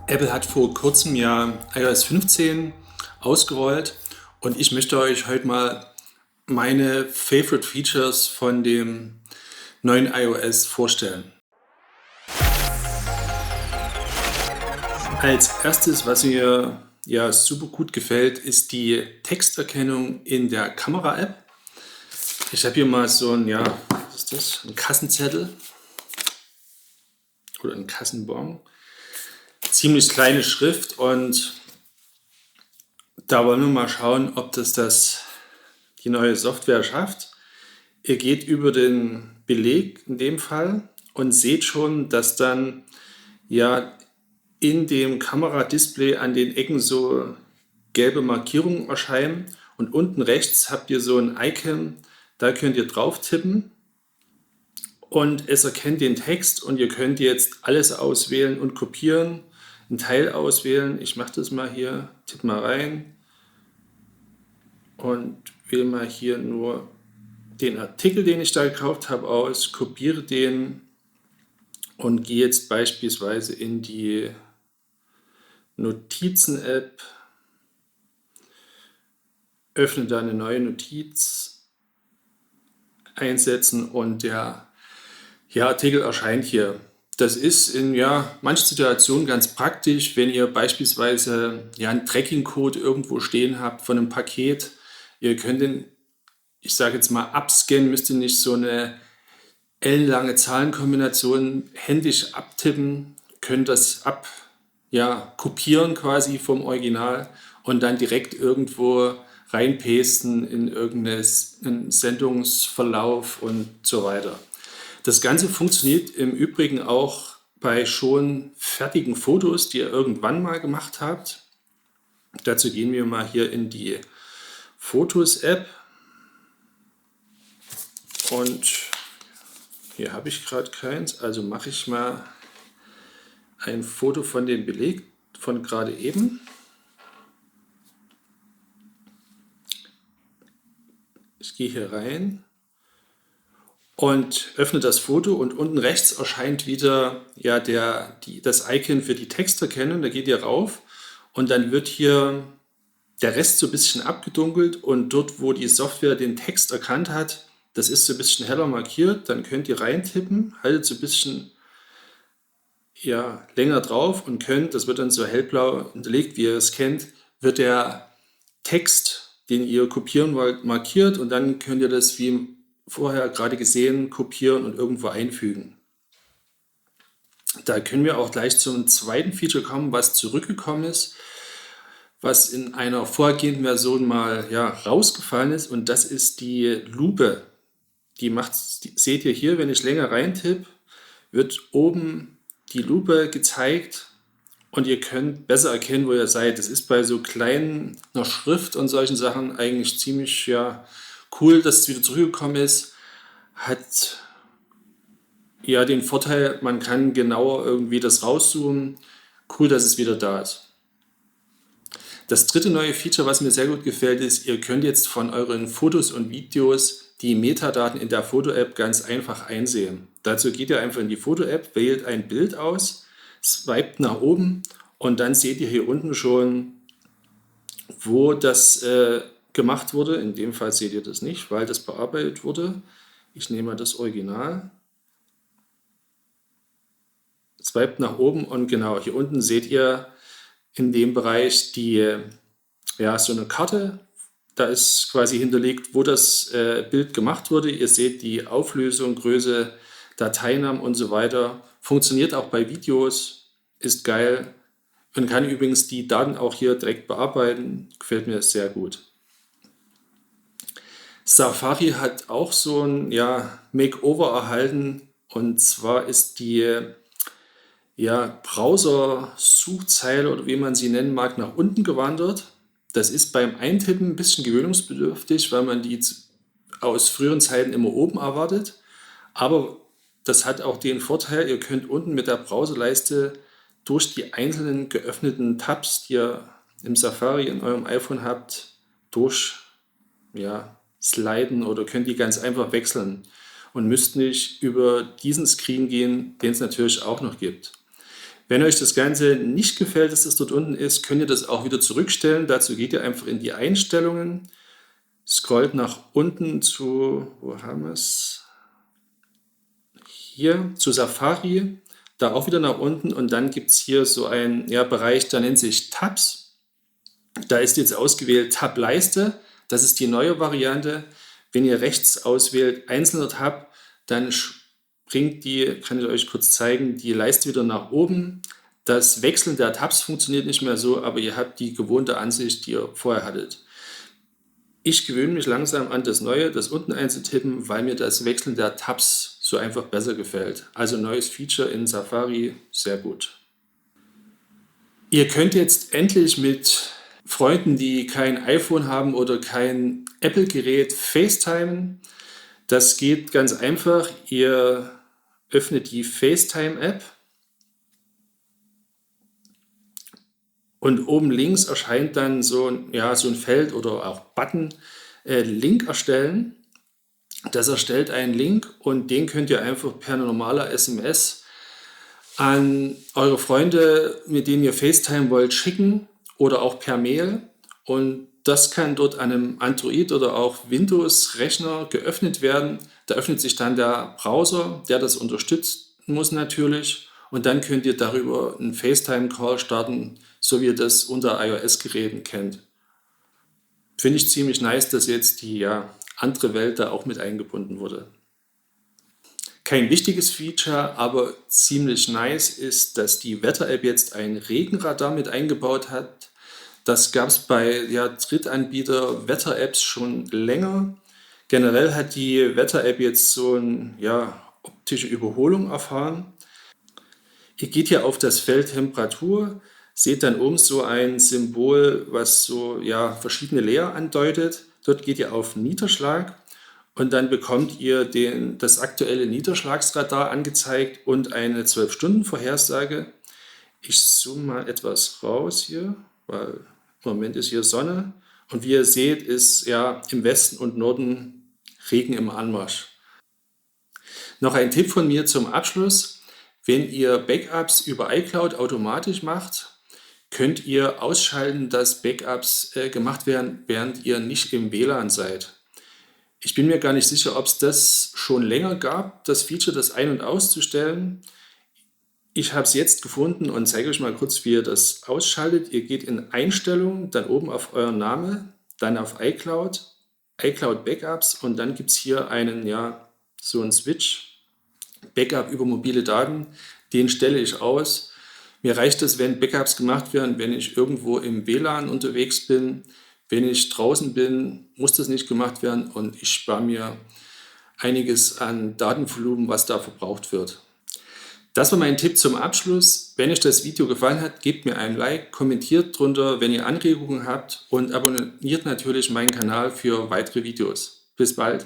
Apple hat vor kurzem ja iOS 15 ausgerollt und ich möchte euch heute mal meine Favorite Features von dem neuen iOS vorstellen. Als erstes, was mir ja super gut gefällt, ist die Texterkennung in der Kamera-App. Ich habe hier mal so ein, was ist das? Ein Kassenzettel oder ein Kassenbon. Ziemlich kleine Schrift und da wollen wir mal schauen, ob die neue Software schafft. Ihr geht über den Beleg in dem Fall und seht schon, dass dann ja in dem Kameradisplay an den Ecken so gelbe Markierungen erscheinen und unten rechts habt ihr so ein Icon, da könnt ihr drauf tippen und es erkennt den Text und ihr könnt jetzt alles auswählen und kopieren, einen Teil auswählen. Ich mache das mal hier, tippe mal rein und wähle mal hier nur den Artikel, den ich da gekauft habe, aus, kopiere den und gehe jetzt beispielsweise in die Notizen-App, öffne da eine neue Notiz, einsetzen und der Artikel erscheint hier. Das ist in manchen Situationen ganz praktisch, wenn ihr beispielsweise einen Tracking-Code irgendwo stehen habt von einem Paket. Ihr könnt den, ich sage jetzt mal, abscannen, müsst ihr nicht so eine ellenlange Zahlenkombination händisch abtippen, könnt das kopieren quasi vom Original und dann direkt irgendwo reinpasten in irgendeinen Sendungsverlauf und so weiter. Das Ganze funktioniert im Übrigen auch bei schon fertigen Fotos, die ihr irgendwann mal gemacht habt. Dazu gehen wir mal hier in die Fotos-App und hier habe ich gerade keins, also mache ich mal ein Foto von dem Beleg von gerade eben. Ich gehe hier rein und öffne das Foto und unten rechts erscheint wieder das Icon für die Texterkennung. Da geht ihr rauf und dann wird hier der Rest so ein bisschen abgedunkelt und dort, wo die Software den Text erkannt hat, das ist so ein bisschen heller markiert. Dann könnt ihr reintippen, haltet so ein bisschen länger drauf und das wird dann so hellblau hinterlegt, wie ihr es kennt, wird der Text, den ihr kopieren wollt, markiert und dann könnt ihr das wie vorher gerade gesehen kopieren und irgendwo einfügen. Da können wir auch gleich zum zweiten Feature kommen, was zurückgekommen ist, was in einer vorhergehenden Version mal rausgefallen ist, und das ist die Lupe. Seht ihr hier, wenn ich länger reintippe, wird oben die Lupe gezeigt und ihr könnt besser erkennen, wo ihr seid. Das ist bei so kleiner Schrift und solchen Sachen eigentlich ziemlich cool, dass es wieder zurückgekommen ist. Hat den Vorteil, man kann genauer irgendwie das rauszoomen. Cool, dass es wieder da ist. Das dritte neue Feature, was mir sehr gut gefällt, ist, ihr könnt jetzt von euren Fotos und Videos die Metadaten in der Foto-App ganz einfach einsehen. Dazu geht ihr einfach in die Foto-App, wählt ein Bild aus, swiped nach oben und dann seht ihr hier unten schon, wo das gemacht wurde. In dem Fall seht ihr das nicht, weil das bearbeitet wurde. Ich nehme mal das Original. Swiped nach oben und genau, hier unten seht ihr in dem Bereich so eine Karte. Da ist quasi hinterlegt, wo das Bild gemacht wurde. Ihr seht die Auflösung, Größe, Dateinamen und so weiter. Funktioniert auch bei Videos, ist geil. Man kann übrigens die Daten auch hier direkt bearbeiten. Gefällt mir sehr gut. Safari hat auch so ein Makeover erhalten. Und zwar ist die Browser-Suchzeile oder wie man sie nennen mag, nach unten gewandert. Das ist beim Eintippen ein bisschen gewöhnungsbedürftig, weil man die aus früheren Zeiten immer oben erwartet. Aber das hat auch den Vorteil, ihr könnt unten mit der Browserleiste durch die einzelnen geöffneten Tabs, die ihr im Safari in eurem iPhone habt, sliden oder könnt die ganz einfach wechseln und müsst nicht über diesen Screen gehen, den es natürlich auch noch gibt. Wenn euch das Ganze nicht gefällt, dass das dort unten ist, könnt ihr das auch wieder zurückstellen. Dazu geht ihr einfach in die Einstellungen, scrollt nach unten zu, wo haben wir es? Hier zu Safari, da auch wieder nach unten und dann gibt es hier so einen Bereich, der nennt sich Tabs. Da ist jetzt ausgewählt Tab-Leiste, das ist die neue Variante. Wenn ihr rechts auswählt einzelner Tab, dann springt die, kann ich euch kurz zeigen, die Leiste wieder nach oben. Das Wechseln der Tabs funktioniert nicht mehr so, aber ihr habt die gewohnte Ansicht, die ihr vorher hattet. Ich gewöhne mich langsam an das Neue, das unten einzutippen, weil mir das Wechseln der Tabs so einfach besser gefällt. Also neues Feature in Safari, sehr gut. Ihr könnt jetzt endlich mit Freunden, die kein iPhone haben oder kein Apple-Gerät, FaceTimen. Das geht ganz einfach. Ihr öffnet die FaceTime-App und oben links erscheint dann so ein Feld oder auch Button, Link erstellen. Das erstellt einen Link und den könnt ihr einfach per normaler SMS an eure Freunde, mit denen ihr FaceTime wollt, schicken oder auch per Mail. Und das kann dort an einem Android- oder auch Windows-Rechner geöffnet werden. Da öffnet sich dann der Browser, der das unterstützen muss natürlich. Und dann könnt ihr darüber einen FaceTime-Call starten, so wie ihr das unter iOS-Geräten kennt. Finde ich ziemlich nice, dass jetzt die andere Welt da auch mit eingebunden wurde. Kein wichtiges Feature, aber ziemlich nice ist, dass die Wetter-App jetzt ein Regenradar mit eingebaut hat. Das gab es bei Drittanbieter Wetter-Apps schon länger. Generell hat die Wetter-App jetzt so eine optische Überholung erfahren. Ihr geht hier auf das Feld Temperatur, seht dann oben so ein Symbol, was so verschiedene Layer andeutet. Dort geht ihr auf Niederschlag und dann bekommt ihr das aktuelle Niederschlagsradar angezeigt und eine 12-Stunden-Vorhersage. Ich zoome mal etwas raus hier, weil im Moment ist hier Sonne. Und wie ihr seht, ist im Westen und Norden Regen im Anmarsch. Noch ein Tipp von mir zum Abschluss. Wenn ihr Backups über iCloud automatisch macht, könnt ihr ausschalten, dass Backups gemacht werden, während ihr nicht im WLAN seid. Ich bin mir gar nicht sicher, ob es das schon länger gab, das Feature, das ein- und auszustellen. Ich habe es jetzt gefunden und zeige euch mal kurz, wie ihr das ausschaltet. Ihr geht in Einstellungen, dann oben auf euren Namen, dann auf iCloud, iCloud Backups und dann gibt es hier so einen Switch, Backup über mobile Daten, den stelle ich aus. Mir reicht es, wenn Backups gemacht werden, wenn ich irgendwo im WLAN unterwegs bin. Wenn ich draußen bin, muss das nicht gemacht werden und ich spare mir einiges an Datenvolumen, was da verbraucht wird. Das war mein Tipp zum Abschluss. Wenn euch das Video gefallen hat, gebt mir ein Like, kommentiert drunter, wenn ihr Anregungen habt und abonniert natürlich meinen Kanal für weitere Videos. Bis bald!